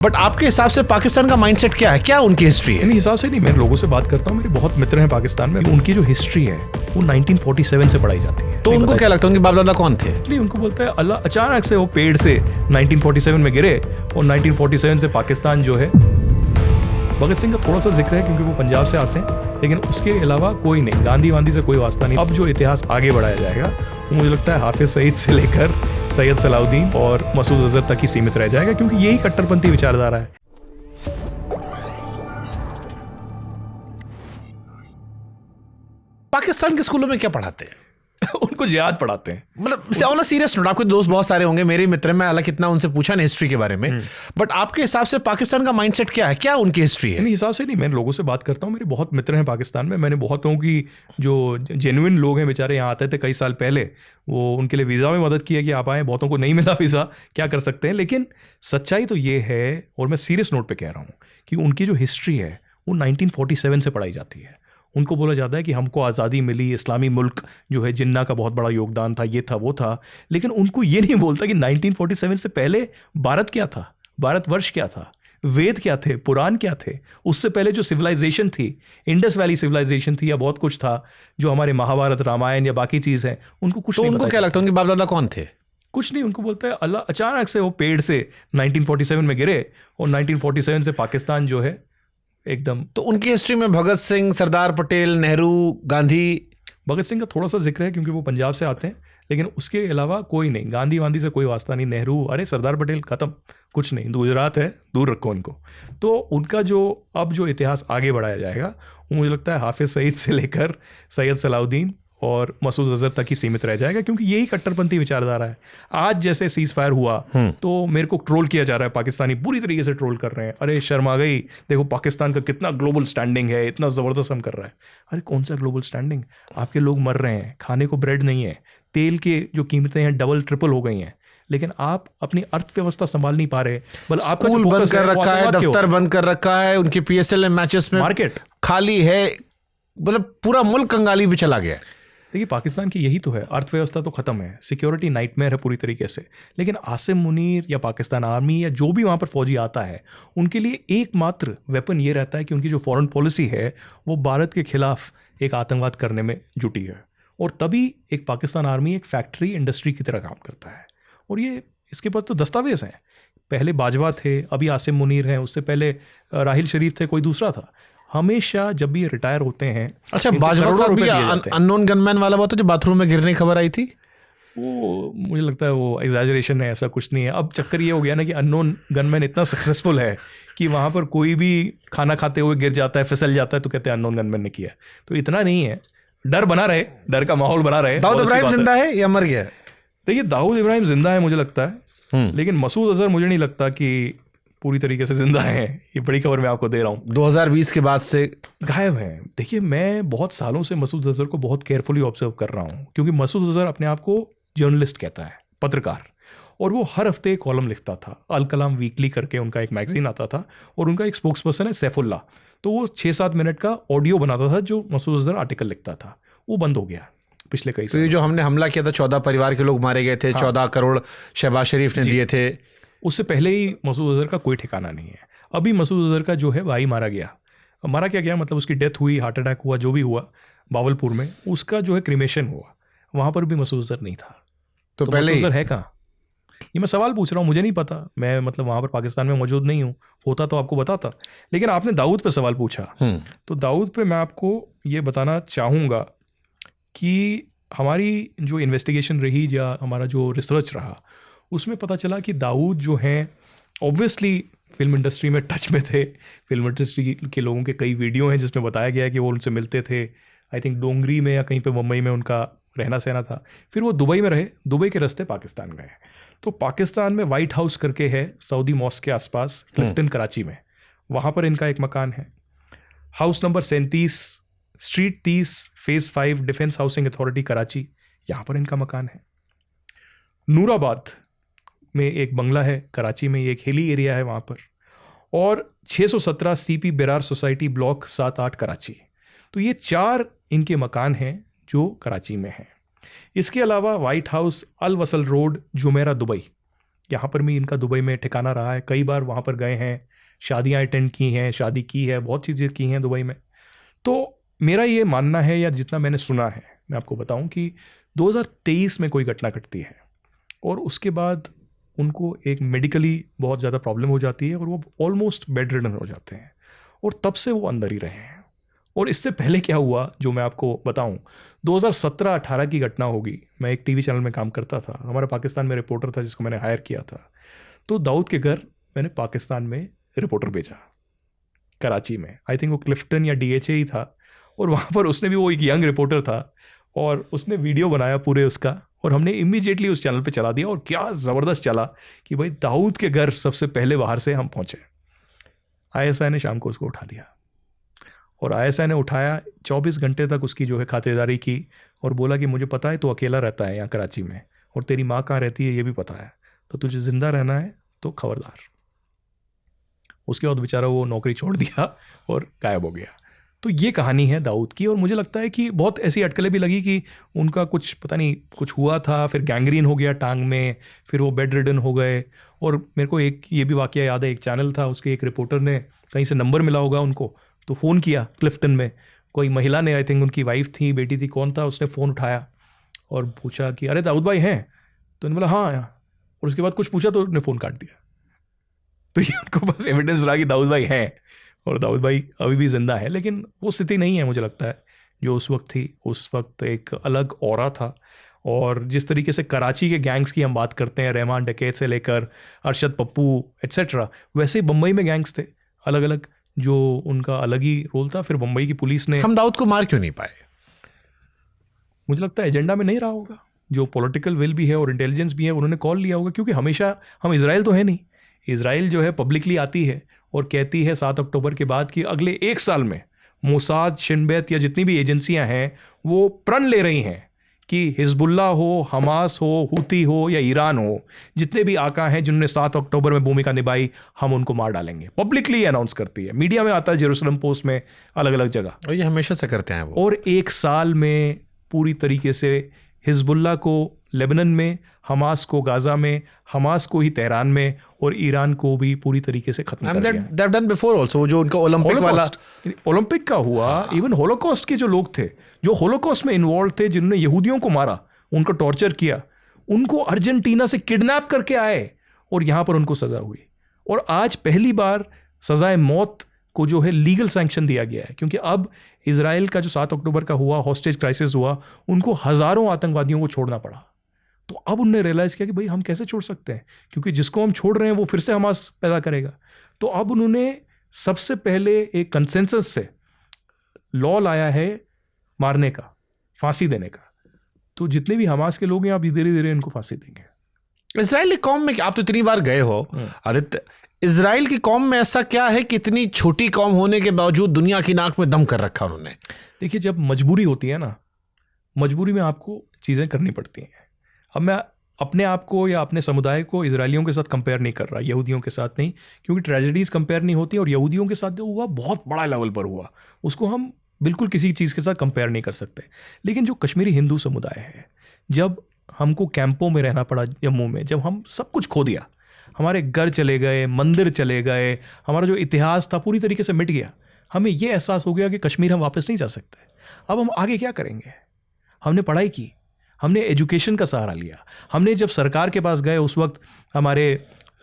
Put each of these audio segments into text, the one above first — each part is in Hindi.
बट आपके हिसाब से पाकिस्तान का माइंडसेट क्या है, क्या उनकी हिस्ट्री है? मेरे हिसाब से नहीं, मैं लोगों से बात करता हूँ, मेरे बहुत मित्र हैं पाकिस्तान में, उनकी जो हिस्ट्री है वो 1947 से पढ़ाई जाती है। तो उनको क्या लगता है उनके बाप दादा कौन थे? इसलिए उनको बोलता है अल्लाह अचानक से वो पेड़ से 1947 में गिरे और 1947 से पाकिस्तान जो है। भगत सिंह का थोड़ा सा जिक्र है क्योंकि वो पंजाब से आते हैं, लेकिन उसके अलावा कोई नहीं, गांधी वांधी से कोई वास्ता नहीं। अब जो इतिहास आगे बढ़ाया जाएगा वो मुझे लगता है हाफिज सईद से लेकर सैयद सलाउद्दीन और मसूद अजहर तक ही सीमित रह जाएगा, क्योंकि यही कट्टरपंथी विचारधारा है। पाकिस्तान के स्कूलों में क्या पढ़ाते हैं? उनको जिहाद पढ़ाते हैं। मतलब सीरियस नोट, आपके दोस्त बहुत सारे होंगे, मेरे मित्र, मैं अलग इतना उनसे पूछा नहीं हिस्ट्री के बारे में, बट आपके हिसाब से पाकिस्तान का माइंडसेट क्या है, क्या उनकी हिस्ट्री है? मेरे हिसाब से नहीं, मैं लोगों से बात करता हूँ, मेरे बहुत मित्र हैं पाकिस्तान में, मैंने बहुत लोगों की जो जेन्युइन लोग हैं बेचारे यहाँ आते थे कई साल पहले, वो उनके लिए वीज़ा में मदद की है कि आप आएँ, बहुतों को नहीं मिला वीज़ा, क्या कर सकते हैं। लेकिन सच्चाई तो ये है, और मैं सीरियस नोट पर कह रहा हूँ, कि उनकी जो हिस्ट्री है वो 1947 से पढ़ाई जाती है। उनको बोला जाता है कि हमको आज़ादी मिली, इस्लामी मुल्क जो है, जिन्ना का बहुत बड़ा योगदान था, ये था वो था, लेकिन उनको ये नहीं बोलता कि 1947 से पहले भारत क्या था, भारतवर्ष क्या था, वेद क्या थे, पुराण क्या थे, उससे पहले जो सिविलाइजेशन थी, इंडस वैली सिविलाइजेशन थी, या बहुत कुछ था जो हमारे महाभारत रामायण या बाकी चीज़ है, उनको कुछ तो नहीं। उनको क्या लगता है उनके बाप दादा कौन थे? कुछ नहीं, उनको बोलता है अल्लाह अचानक से वो पेड़ से 1947 में गिरे और 1947 से पाकिस्तान जो है एकदम। तो उनकी हिस्ट्री में भगत सिंह, सरदार पटेल, नेहरू, गांधी। भगत सिंह का थोड़ा सा जिक्र है क्योंकि वो पंजाब से आते हैं, लेकिन उसके अलावा कोई नहीं, गांधी वांधी से कोई वास्ता नहीं। नेहरू, अरे सरदार पटेल खत्म, कुछ नहीं, गुजरात है, दूर रखो उनको। तो उनका जो अब जो इतिहास आगे बढ़ाया जाएगा वो मुझे लगता है हाफिज सईद से लेकर सैयद सलाउद्दीन और मसूद अजहर तक ही सीमित रह जाएगा, क्योंकि यही कट्टरपंथी विचारधारा है। आज जैसे सीज फायर हुआ तो मेरे को ट्रोल किया जा रहा है, पाकिस्तानी पूरी तरीके से ट्रोल कर रहे हैं, अरे शर्म आ गई, देखो पाकिस्तान का कितना ग्लोबल स्टैंडिंग है, इतना ज़बरदस्त हम कर रहा है। अरे कौन सा ग्लोबल स्टैंडिंग? आपके लोग मर रहे हैं, खाने को ब्रेड नहीं है, तेल के जो कीमतें हैं डबल ट्रिपल हो गई हैं, लेकिन आप अपनी अर्थव्यवस्था संभाल नहीं पा रहे। स्कूल बंद कर रखा है, दफ्तर बंद कर रखा है, उनके PSL मैचेस में मार्केट खाली है, मतलब पूरा मुल्क कंगाली भी चला गया। देखिए पाकिस्तान की यही तो है, अर्थव्यवस्था तो खत्म है, सिक्योरिटी नाइटमेयर है पूरी तरीके से, लेकिन आसिम मुनीर या पाकिस्तान आर्मी या जो भी वहाँ पर फौजी आता है, उनके लिए एकमात्र वेपन ये रहता है कि उनकी जो फॉरेन पॉलिसी है वो भारत के खिलाफ एक आतंकवाद करने में जुटी है। और तभी एक पाकिस्तान आर्मी एक फैक्ट्री इंडस्ट्री की तरह काम करता है। और ये इसके पास तो दस्तावेज हैं, पहले बाजवा थे, अभी आसिम मुनीर हैं, उससे पहले राहिल शरीफ थे, कोई दूसरा था। हमेशा जब भी रिटायर होते हैं, अच्छा बाजवा साहब भी अननोन गनमैन वाला हुआ था जो बाथरूम में गिरने की खबर आई थी, वो मुझे लगता है वो एग्जैजरेशन है, ऐसा कुछ नहीं है। अब चक्कर ये हो गया ना कि अननोन गनमैन इतना सक्सेसफुल है कि वहाँ पर कोई भी खाना खाते हुए गिर जाता है, फिसल जाता है, तो कहते हैं अननोन गनमैन ने किया। तो इतना नहीं है, डर बना रहे, डर का माहौल बना रहे। दाऊद इब्राहिम जिंदा है या मर गया? देखिए दाऊद इब्राहिम जिंदा है मुझे लगता है, लेकिन मसूद अजहर मुझे नहीं लगता कि पूरी तरीके से जिंदा है। ये बड़ी खबर मैं आपको दे रहा हूँ, 2020 के बाद से गायब है। देखिए मैं बहुत सालों से मसूद अजहर को बहुत केयरफुली ऑब्जर्व कर रहा हूँ, क्योंकि मसूद अजहर अपने आप को जर्नलिस्ट कहता है, पत्रकार, और वो हर हफ्ते एक कॉलम लिखता था। अल कलाम वीकली करके उनका एक मैगजीन आता था, और उनका एक स्पोक्स पर्सन है सैफुल्ला, तो वो 6-7 मिनट का ऑडियो बनाता था जो मसूद अजहर आर्टिकल लिखता था। वो बंद हो गया पिछले कई साल। तो ये जो हमने हमला किया था, 14 परिवार के लोग मारे गए थे, 14 करोड़ शहबाज शरीफ ने दिए थे, उससे पहले ही मसूद अजहर का कोई ठिकाना नहीं है। अभी मसूद अजहर का जो है भाई मारा गया, मारा क्या गया मतलब उसकी डेथ हुई, हार्ट अटैक हुआ, जो भी हुआ बावलपुर में, उसका जो है क्रिमेशन हुआ, वहाँ पर भी मसूद अजहर नहीं था। तो पहले मसूद अजहर है कहाँ? ये मैं सवाल पूछ रहा हूँ, मुझे नहीं पता, मैं मतलब वहाँ पर पाकिस्तान में मौजूद नहीं हूँ, होता तो आपको बताता। लेकिन आपने दाऊद पे सवाल पूछा, तो दाऊद पे मैं आपको ये बताना चाहूँगा कि हमारी जो इन्वेस्टिगेशन रही या हमारा जो रिसर्च रहा, उसमें पता चला कि दाऊद जो हैं ऑब्वियसली फिल्म इंडस्ट्री में टच में थे। फिल्म इंडस्ट्री के लोगों के कई वीडियो हैं जिसमें बताया गया है कि वो उनसे मिलते थे, आई थिंक डोंगरी में या कहीं पे मुंबई में उनका रहना सहना था। फिर वो दुबई में रहे, दुबई के रास्ते पाकिस्तान गए। तो पाकिस्तान में वाइट हाउस करके है सऊदी मॉस्क के आसपास, क्लिफ्टन कराची में, वहाँ पर इनका एक मकान है, house number 37 street 30 phase 5 defence housing authority Karachi, यहाँ पर इनका मकान है। नूराबाद में एक बंगला है कराची में, ये एक हिली एरिया है वहाँ पर, और 617 CP Berar society block 7-8 Karachi. तो ये 4 इनके मकान हैं जो कराची में हैं। इसके अलावा वाइट हाउस अल वसल रोड जुमेरा दुबई, यहाँ पर भी इनका दुबई में ठिकाना रहा है, कई बार वहाँ पर गए हैं, शादियाँ अटेंड की हैं, शादी की है, बहुत चीज़ें की हैं दुबई में। तो मेरा ये मानना है, या जितना मैंने सुना है, मैं आपको बताऊं कि 2023 में कोई घटना घटती है और उसके बाद उनको एक मेडिकली बहुत ज़्यादा प्रॉब्लम हो जाती है और वो ऑलमोस्ट बेड रिडन हो जाते हैं और तब से वो अंदर ही रहे हैं। और इससे पहले क्या हुआ जो मैं आपको बताऊं, 2017-18 की घटना होगी। मैं एक टीवी चैनल में काम करता था, हमारा पाकिस्तान में रिपोर्टर था जिसको मैंने हायर किया था। तो दाऊद के घर मैंने पाकिस्तान में रिपोर्टर भेजा, कराची में, आई थिंक वो क्लिफ्टन या DHA ही था, और वहाँ पर उसने भी, वो एक यंग रिपोर्टर था और उसने वीडियो बनाया पूरे उसका, और हमने इमीडिएटली उस चैनल पे चला दिया। और क्या ज़बरदस्त चला कि भाई दाऊद के घर सबसे पहले बाहर से हम पहुँचे। ISI ने शाम को उसको उठा दिया और ISI ने उठाया, 24 घंटे तक उसकी जो है खातिरदारी की और बोला कि मुझे पता है तो अकेला रहता है यहाँ कराची में और तेरी माँ कहाँ रहती है ये भी पता है, तो तुझे ज़िंदा रहना है तो खबरदार। उसके बाद बेचारा वो नौकरी छोड़ दिया और गायब हो गया। तो ये कहानी है दाऊद की। और मुझे लगता है कि बहुत ऐसी अटकलें भी लगी कि उनका कुछ पता नहीं कुछ हुआ था, फिर गैंग्रीन हो गया टांग में, फिर वो बेड रिडन हो गए। और मेरे को एक ये भी वाकया याद है, एक चैनल था, उसके एक रिपोर्टर ने कहीं से नंबर मिला होगा उनको, तो फ़ोन किया क्लिफ्टन में, कोई महिला ने, आई थिंक उनकी वाइफ थी, बेटी थी, कौन था, उसने फ़ोन उठाया और पूछा कि अरे दाऊद भाई हैं? तो उन्होंने बोला हाँ। और उसके बाद कुछ पूछा तो उन्होंने फ़ोन काट दिया। तो ये उनको बस एविडेंस रहा कि दाऊद भाई हैं और दाऊद भाई अभी भी ज़िंदा है। लेकिन वो स्थिति नहीं है मुझे लगता है जो उस वक्त थी। उस वक्त एक अलग ऑरा था। और जिस तरीके से कराची के गैंग्स की हम बात करते हैं, रहमान डकैत से लेकर अरशद पप्पू एट्सेट्रा, वैसे ही बम्बई में गैंग्स थे अलग अलग, जो उनका अलग ही रोल था। फिर बम्बई की पुलिस ने, हम दाऊद को मार क्यों नहीं पाए? मुझे लगता है एजेंडा में नहीं रहा होगा, जो पॉलिटिकल विल भी है और इंटेलिजेंस भी है, उन्होंने कॉल लिया होगा। क्योंकि हमेशा हम, इजराइल तो है नहीं, इजराइल जो है पब्लिकली आती है और कहती है 7 अक्टूबर के बाद कि अगले 1 साल में मोसाद, शिन बेत या जितनी भी एजेंसियां हैं वो प्रण ले रही हैं कि हिजबुल्ला हो, हमास हो, हुती हो या ईरान हो, जितने भी आका हैं जिन्होंने 7 अक्टूबर में भूमिका निभाई, हम उनको मार डालेंगे। पब्लिकली अनाउंस करती है, मीडिया में आता है, जेरूसलम पोस्ट में, अलग अलग जगह, और ये हमेशा से करते हैं वो। और 1 साल में पूरी तरीके से हिजबुल्ला को लेबनान में, हमास को गाजा में, हमास को ही तेहरान में, और ईरान को भी पूरी तरीके से खत्म कर दिया। They've done before also, जो उनका ओलंपिक का हुआ, इवन होलोकॉस्ट के जो लोग थे, जो होलोकॉस्ट में इन्वॉल्व थे, जिन्होंने यहूदियों को मारा, उनको टॉर्चर किया, उनको अर्जेंटीना से किडनैप करके आए और यहाँ पर उनको सजा हुई। और आज पहली बार सजाए मौत को जो है लीगल सैंक्शन दिया गया है। क्योंकि अब इजराइल का जो 7 अक्टूबर का हुआ हॉस्टेज क्राइसिस हुआ, उनको हज़ारों आतंकवादियों को छोड़ना पड़ा। तो अब उनने रियलाइज़ किया कि भाई हम कैसे छोड़ सकते हैं, क्योंकि जिसको हम छोड़ रहे हैं वो फिर से हमास पैदा करेगा। तो अब उन्होंने सबसे पहले एक कंसेंसस से लॉ लाया है मारने का, फांसी देने का। तो जितने भी हमास के लोग हैं, आप धीरे धीरे इनको फांसी देंगे। इजराइल की कौम में, आप तो इतनी बार गए हो आदित्य, इजराइल की कौम में ऐसा क्या है कि इतनी छोटी कौम होने के बावजूद दुनिया की नाक में दम कर रखा उन्होंने? देखिए, जब मजबूरी होती है ना, मजबूरी में आपको चीज़ें करनी पड़ती हैं। अब मैं अपने आप को या अपने समुदाय को इजरायलियों के साथ कंपेयर नहीं कर रहा, यहूदियों के साथ नहीं, क्योंकि ट्रेजेडीज़ कंपेयर नहीं होती। और यहूदियों के साथ जो हुआ बहुत बड़ा लेवल पर हुआ, उसको हम बिल्कुल किसी चीज़ के साथ कंपेयर नहीं कर सकते। लेकिन जो कश्मीरी हिंदू समुदाय है, जब हमको कैंपों में रहना पड़ा जम्मू में, जब हम सब कुछ खो दिया, हमारे घर चले गए, मंदिर चले गए, हमारा जो इतिहास था पूरी तरीके से मिट गया, हमें ये एहसास हो गया कि कश्मीर हम वापस नहीं जा सकते। अब हम आगे क्या करेंगे? हमने पढ़ाई की, हमने एजुकेशन का सहारा लिया, हमने जब सरकार के पास गए, उस वक्त हमारे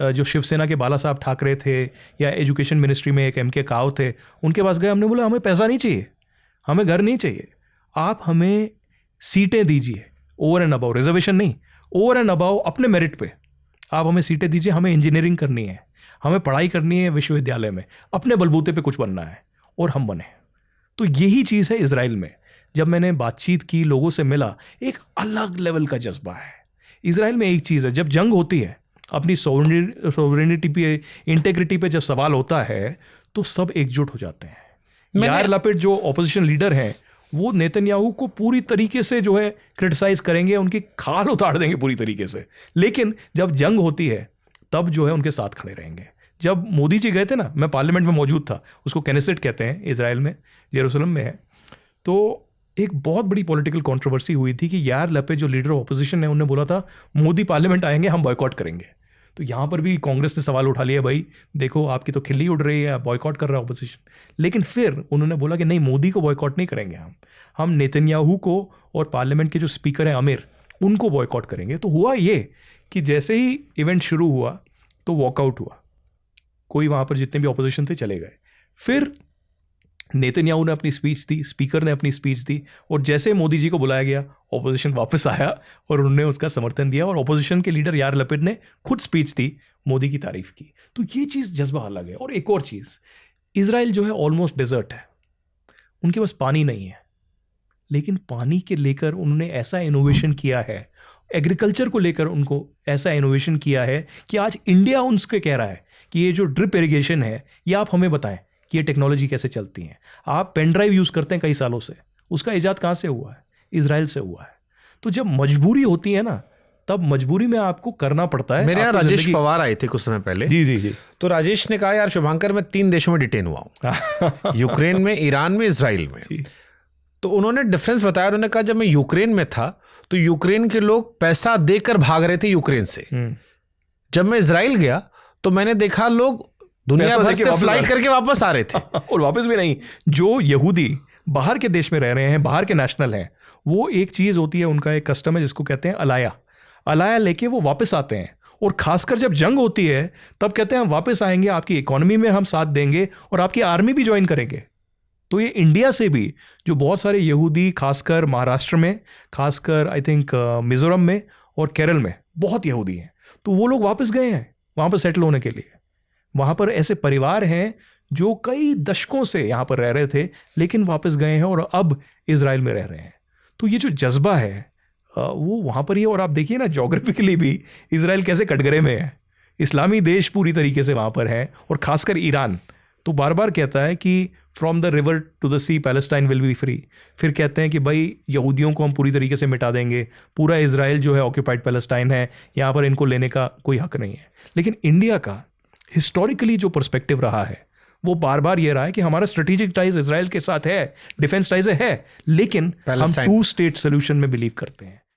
जो शिवसेना के बाला साहब ठाकरे थे, या एजुकेशन मिनिस्ट्री में एक MK काव थे, उनके पास गए, हमने बोला हमें पैसा नहीं चाहिए, हमें घर नहीं चाहिए, आप हमें सीटें दीजिए, ओवर एंड अबाउ, रिजर्वेशन नहीं, ओवर एंड अबाउ अपने मेरिट पे आप हमें सीटें दीजिए, हमें इंजीनियरिंग करनी है, हमें पढ़ाई करनी है विश्वविद्यालय में, अपने बलबूते पे कुछ बनना है, और हम बने। तो यही चीज़ है इजराइल में। जब मैंने बातचीत की, लोगों से मिला, एक अलग लेवल का जज्बा है इजराइल में। एक चीज़ है, जब जंग होती है, अपनी सोवरेनिटी पे, इंटेग्रिटी पे जब सवाल होता है, तो सब एकजुट हो जाते हैं। यार लपिड जो ऑपोजिशन लीडर हैं, वो नेतन्याहू को पूरी तरीके से जो है क्रिटिसाइज करेंगे, उनकी खाल उतार देंगे पूरी तरीके से। लेकिन जब जंग होती है, तब जो है उनके साथ खड़े रहेंगे। जब मोदी जी गए थे ना, मैं पार्लियामेंट में मौजूद था, उसको केनेसेट कहते हैं इजराइल में, जेरूसलम में है, तो एक बहुत बड़ी पॉलिटिकल कंट्रोवर्सी हुई थी कि यार लपेड जो लीडर ऑफ ऑपोजिशन है, उन्होंने बोला था मोदी पार्लियामेंट आएंगे हम बॉयकॉट करेंगे। तो यहाँ पर भी कांग्रेस ने सवाल उठा लिया, भाई देखो आपकी तो खिल्ली उड़ रही है, बॉयकॉट कर रहा है ऑपोजिशन। लेकिन फिर उन्होंने बोला कि नहीं, मोदी को बॉयकॉट नहीं करेंगे हम नेतन्याहू को और पार्लियामेंट के जो स्पीकर हैं आमिर, उनको बॉयकॉट करेंगे। तो हुआ ये कि जैसे ही इवेंट शुरू हुआ तो वॉकआउट हुआ, कोई वहाँ पर जितने भी ऑपोजिशन थे चले गए। फिर नेतन्याहू ने अपनी स्पीच दी, स्पीकर ने अपनी स्पीच दी, और जैसे मोदी जी को बुलाया गया ऑपोजिशन वापस आया और उन्होंने उसका समर्थन दिया, और ऑपोजिशन के लीडर यार लपिड ने खुद स्पीच दी, मोदी की तारीफ की। तो ये चीज़ जज्बा अलग है। और एक और चीज़, इजराइल जो है ऑलमोस्ट डेजर्ट है, उनके पास पानी नहीं है, लेकिन पानी के लेकर उन्होंने ऐसा इनोवेशन किया है, एग्रीकल्चर को लेकर उनको ऐसा इनोवेशन किया है कि आज इंडिया उनसे कह रहा है कि ये जो ड्रिप इरिगेशन है ये आप हमें बताएं कि ये टेक्नोलॉजी कैसे चलती है। आप पेन ड्राइव यूज़ करते हैं कई सालों से, उसका इजाद कहाँ से हुआ है? इजराइल से हुआ है। तो जब मजबूरी होती है ना, तब मजबूरी में आपको करना पड़ता है। मेरे यहाँ राजेश पवार आए थे कुछ समय पहले। जी जी जी। तो राजेश ने कहा, यार शुभांकर मैं 3 देशों में डिटेन हुआ हूँ, यूक्रेन में, ईरान में, इजराइल में। तो उन्होंने डिफरेंस बताया। उन्होंने कहा जब मैं यूक्रेन में था तो यूक्रेन के लोग पैसा देकर भाग रहे थे यूक्रेन से। जब मैं इजराइल गया तो मैंने देखा लोग दुनिया भर से फ्लाइट करके वापस आ रहे थे। और वापस भी नहीं, जो यहूदी बाहर के देश में रह रहे हैं, बाहर के नेशनल हैं, वो एक चीज़ होती है, उनका एक कस्टम है जिसको कहते हैं अलाया लेके वो वापस आते हैं। और खासकर जब जंग होती है तब कहते हैं हम वापस आएंगे, आपकी इकोनॉमी में हम साथ देंगे और आपकी आर्मी भी ज्वाइन करेंगे। तो ये इंडिया से भी जो बहुत सारे यहूदी, खासकर महाराष्ट्र में, खासकर आई थिंक मिजोरम में और केरल में बहुत यहूदी हैं, तो वो लोग वापस गए हैं वहाँ पर सेटल होने के लिए। वहाँ पर ऐसे परिवार हैं जो कई दशकों से यहाँ पर रह रहे थे लेकिन वापस गए हैं और अब इजराइल में रह रहे हैं। तो ये जो जज्बा है वो वहाँ पर ही है। और आप देखिए ना, जोग्राफिकली भी इजराइल कैसे कटघरे में है, इस्लामी देश पूरी तरीके से वहाँ पर है। और खासकर ईरान तो बार बार कहता है कि from the river to the sea Palestine will be free. फिर कहते हैं कि भाई यहूदियों को हम पूरी तरीके से मिटा देंगे, पूरा इजराइल जो है ऑक्यूपाइड पैलेस्टाइन है, यहाँ पर इनको लेने का कोई हक नहीं है। लेकिन इंडिया का हिस्टोरिकली जो पर्सपेक्टिव रहा है वो बार बार ये रहा है कि हमारा स्ट्रेटेजिक टाइज इजराइल के साथ है, डिफेंस टाइज है, लेकिन हम 2 स्टेट सोल्यूशन में बिलीव करते हैं।